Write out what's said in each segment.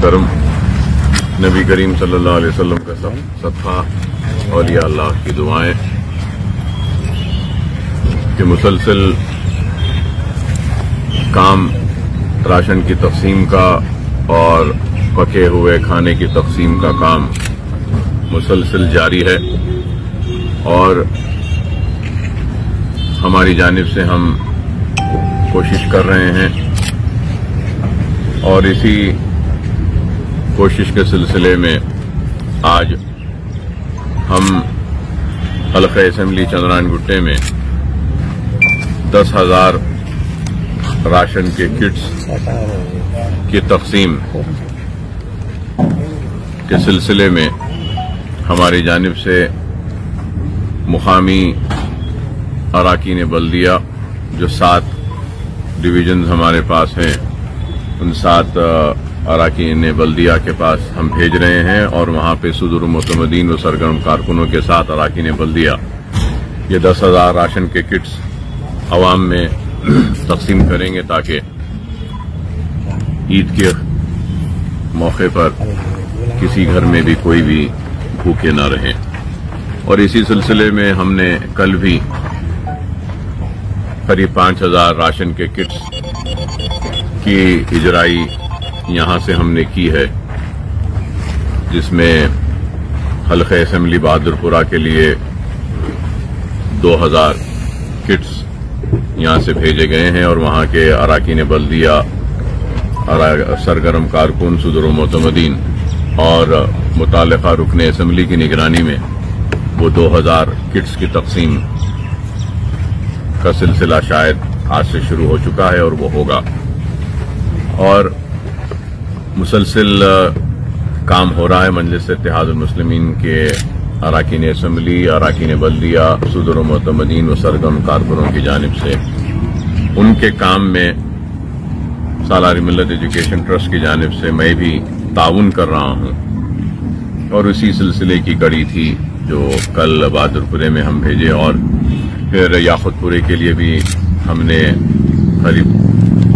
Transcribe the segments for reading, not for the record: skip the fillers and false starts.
करम, नबी करीम सल्लल्लाहु अलैहि वसल्लम का सदका, औलिया अल्लाह की दुआएं कि मुसलसल काम राशन की तकसीम का और पके हुए खाने की तकसीम का काम मुसलसल जारी है और हमारी जानिब से हम कोशिश कर रहे हैं और इसी कोशिश के सिलसिले में आज हम हल्का असेंबली चंद्रान गुट्टे में 10,000 राशन के किट्स की तकसीम के सिलसिले में हमारी जानिब से मुकामी अराकीन बल्दिया जो 7 डिवीजन हमारे पास हैं उन 7 अराकीन बल्दिया के पास हम भेज रहे हैं और वहां पे सुदूर मुतमदीन व सरगर्म कारकुनों के साथ अराकीन बल्दिया ये 10,000 राशन के किट्स अवाम में तकसीम करेंगे ताकि ईद के मौके पर किसी घर में भी कोई भी भूखे न रहें। और इसी सिलसिले में हमने कल भी करीब 5,000 राशन के किट्स की इजराई यहां से हमने की है, जिसमें हल्का असेंबली बहादुरपुरा के लिए 2,000 किट्स यहां से भेजे गए हैं और वहां के अराकीन बल्दिया, सरगर्म कारकुन, सुदूर मुतमदीन और मुताल्लिका रुकन असेंबली की निगरानी में वो 2,000 किट्स की तकसीम का सिलसिला शायद आज से शुरू हो चुका है और वो होगा। और मुसलसल काम हो रहा है मजलिस इत्तेहादुल मुस्लिमीन के अराकीन असेंबली, अराकीन बल्दिया, सुदूर मुतमदीन व सरगर्म कारकुनों की जानिब से। उनके काम में सालारी मिल्लत एजुकेशन ट्रस्ट की जानिब से मैं भी ताउन कर रहा हूं और उसी सिलसिले की कड़ी थी जो कल बहादुरपुरे में हम भेजे और फिर याकुतपुरे के लिए भी हमने करीब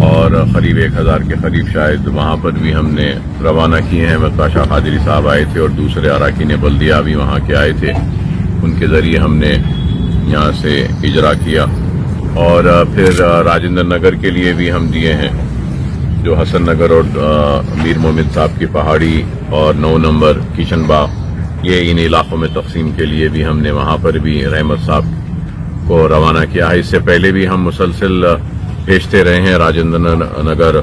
1,000 के करीब शायद वहां पर भी हमने रवाना किए हैं। मताशा कादरी साहब आए थे और दूसरे अराकीन बल्दिया भी वहां के आए थे, उनके जरिए हमने यहां से इजरा किया। और फिर राजेंद्र नगर के लिए भी हम दिए हैं, जो हसन नगर और मीर मोमिन साहब की पहाड़ी और 9 नंबर किशन बाग, ये इन इलाकों में तकसीम के लिए भी हमने वहां पर भी रहमत साहब को रवाना किया है। इससे पहले भी हम मुसलसल भेजते रहे हैं राजेंद्र नगर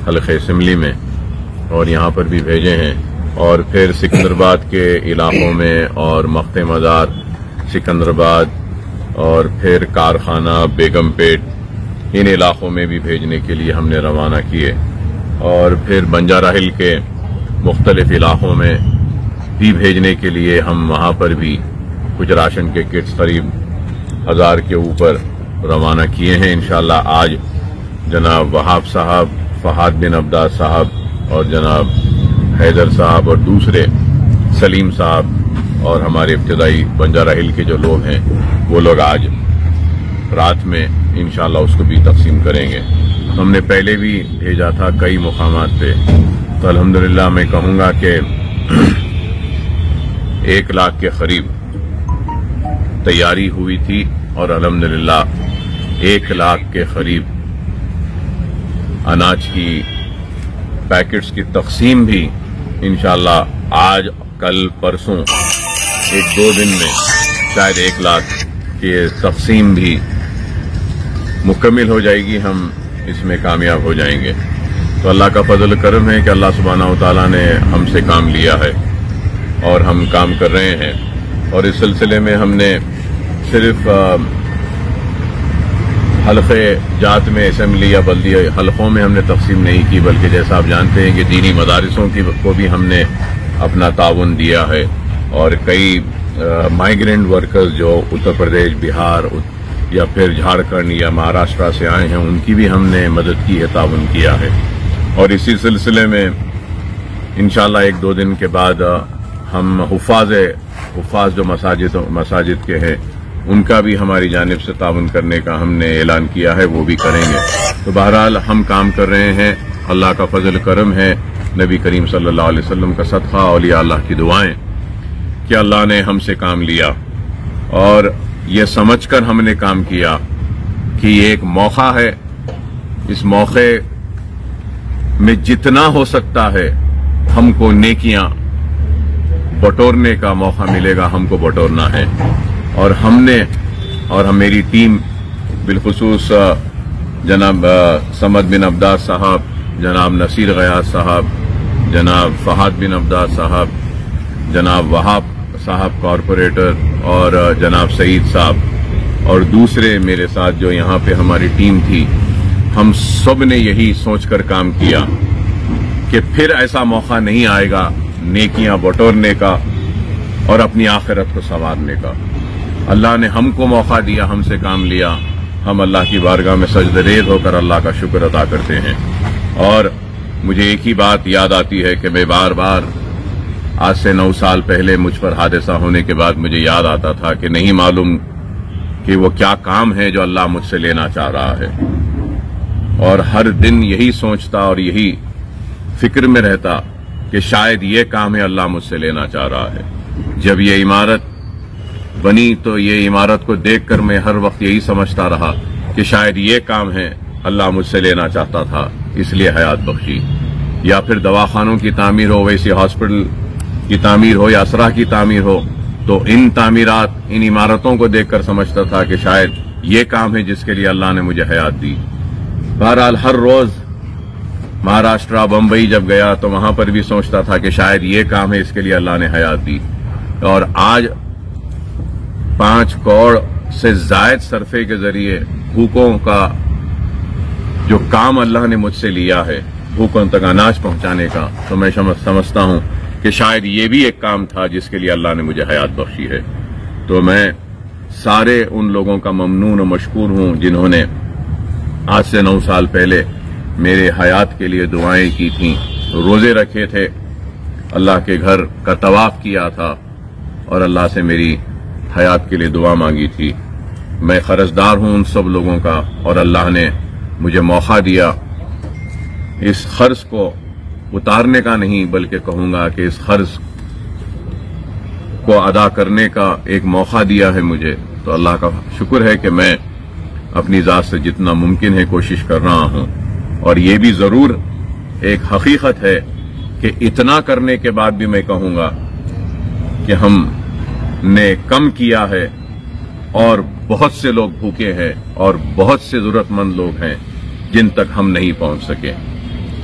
हल्का असेंबली में और यहाँ पर भी भेजे हैं। और फिर सिकंदराबाद के इलाकों में और मख्ते मजार, सिकंदराबाद और फिर कारखाना, बेगमपेट, इन इलाकों में भी भेजने के लिए हमने रवाना किए। और फिर बंजारा हिल के मुख्तलिफ इलाकों में भी भेजने के लिए हम वहां पर भी कुछ राशन के किट्स करीब 1,000 के ऊपर रवाना किए हैं। इंशाअल्लाह आज जनाब वहाब साहब, फहाद बिन अब्दास साहब और जनाब हैदर साहब और दूसरे सलीम साहब और हमारे इब्तिदाई बंजारा हिल के जो लोग हैं वो लोग आज रात में इंशाअल्लाह उसको भी तकसीम करेंगे। हमने पहले भी भेजा था कई मुकामात पे, तो अल्हम्दुलिल्लाह मैं कहूंगा कि 1 लाख के करीब तैयारी हुई थी और अल्हम्दुलिल्लाह 1 लाख के करीब अनाज की पैकेट्स की तकसीम भी इंशाअल्लाह आज, कल, परसों 1-2 दिन में शायद 1 लाख की तकसीम भी मुकम्मल हो जाएगी, हम इसमें कामयाब हो जाएंगे। तो अल्लाह का फजल करम है कि अल्लाह सुब्हानहू तआला ने हमसे काम लिया है और हम काम कर रहे हैं। और इस सिलसिले में हमने सिर्फ हल्के जात में असेंबली या बल्दिया हल्कों में हमने तकसीम नहीं की, बल्कि जैसा आप जानते हैं कि दीनी मदारिसों को भी हमने अपना ताउन दिया है और कई माइग्रेंट वर्कर्स जो उत्तर प्रदेश, बिहार या फिर झारखंड या महाराष्ट्र से आए हैं उनकी भी हमने मदद की है, ताउन किया है। और इसी सिलसिले में इंशाअल्लाह 1-2 दिन के बाद हम हुफ़ाज़ जो मसाजिद के हैं उनका भी हमारी जानिब से ताउन करने का हमने ऐलान किया है, वो भी करेंगे। तो बहरहाल हम काम कर रहे हैं, अल्लाह का फजल करम है नबी करीम सल्लल्लाहु अलैहि वसल्लम का सदका, औलिया अल्लाह की दुआएं कि अल्लाह ने हमसे काम लिया और ये समझकर हमने काम किया कि ये एक मौका है। इस मौके में जितना हो सकता है हमको नेकियां बटोरने का मौका मिलेगा, हमको बटोरना है। और हमने और मेरी टीम बिलखुसूस जनाब समद बिन अब्दास साहब, जनाब नसीर गयास साहब, जनाब फहाद बिन अब्दास साहब, जनाब वहाब साहब कॉरपोरेटर और जनाब सईद साहब और दूसरे मेरे साथ जो यहाँ पे हमारी टीम थी, हम सब ने यही सोचकर काम किया कि फिर ऐसा मौका नहीं आएगा नेकियां बटोरने का और अपनी आखिरत को संवारने का। अल्लाह ने हमको मौका दिया, हमसे काम लिया, हम अल्लाह की बारगाह में सजदरेज होकर अल्लाह का शुक्र अदा करते हैं। और मुझे एक ही बात याद आती है कि मैं बार बार आज से 9 साल पहले मुझ पर हादसा होने के बाद मुझे याद आता था कि नहीं मालूम कि वो क्या काम है जो अल्लाह मुझसे लेना चाह रहा है। और हर दिन यही सोचता और यही फिक्र में रहता कि शायद ये काम है अल्लाह मुझसे लेना चाह रहा है। जब ये इमारत बनी तो ये इमारत को देखकर मैं हर वक्त यही समझता रहा कि शायद ये काम है अल्लाह मुझसे लेना चाहता था, इसलिए हयात बख्शी। या फिर दवाखानों की तामीर हो, वैसी हॉस्पिटल की तामीर हो या असरा की तामीर हो, तो इन तामीरात, इन इमारतों को देखकर समझता था कि शायद ये काम है जिसके लिए अल्लाह ने मुझे हयात दी। बहरहाल हर रोज महाराष्ट्र बम्बई जब गया तो वहां पर भी सोचता था कि शायद ये काम है इसके लिए अल्लाह ने हयात दी। और आज 5 करोड़ से जायद सरफे के जरिए भूखों का जो काम अल्लाह ने मुझसे लिया है, भूखों तक अनाज पहुंचाने का, तो मैं समझता हूं कि शायद ये भी एक काम था जिसके लिए अल्लाह ने मुझे हयात बख्शी है। तो मैं सारे उन लोगों का ममनून और मशकूर हूं जिन्होंने आज से 9 साल पहले मेरे हयात के लिए दुआएं की थीं, रोजे रखे थे, अल्लाह के घर का तवाफ किया था और अल्लाह से मेरी हयात के लिए दुआ मांगी थी। मैं कर्जदार हूं उन सब लोगों का और अल्लाह ने मुझे मौका दिया इस कर्ज को उतारने का नहीं, बल्कि कहूंगा कि इस कर्ज को अदा करने का एक मौका दिया है मुझे। तो अल्लाह का शुक्र है कि मैं अपनी जात से जितना मुमकिन है कोशिश कर रहा हूं। और ये भी जरूर एक हकीकत है कि इतना करने के बाद भी मैं कहूंगा कि हमने कम किया है और बहुत से लोग भूखे हैं और बहुत से जरूरतमंद लोग हैं जिन तक हम नहीं पहुंच सके।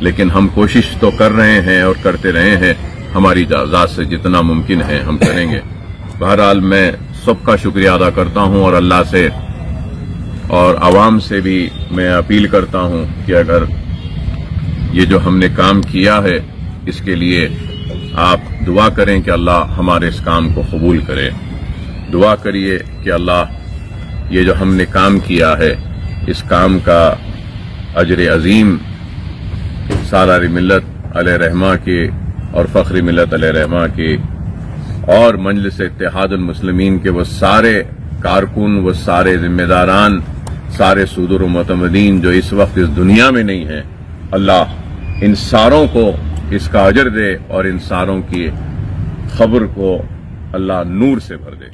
लेकिन हम कोशिश तो कर रहे हैं और करते रहे हैं, हमारी जात से जितना मुमकिन है हम करेंगे। बहरहाल मैं सबका शुक्रिया अदा करता हूं और अल्लाह से और आवाम से भी मैं अपील करता हूं कि अगर ये जो हमने काम किया है इसके लिए आप दुआ करें कि अल्लाह हमारे इस काम को कबूल करे। दुआ करिए कि अल्लाह ये जो हमने काम किया है इस काम का अजर अजीम सालारी मिल्लत अलैहि रहमा के और फख्री मिल्लत अलैहि रहमा के और मजलिस इत्तेहादुल मुस्लिमीन के वो सारे कारकुन, वो सारे जिम्मेदारान, सारे सुदूर मुतमदीन जो इस वक्त इस दुनिया में नहीं है, अल्लाह इन सारों को इसका अजर दे और इन सारों की खबर को अल्लाह नूर से भर दे।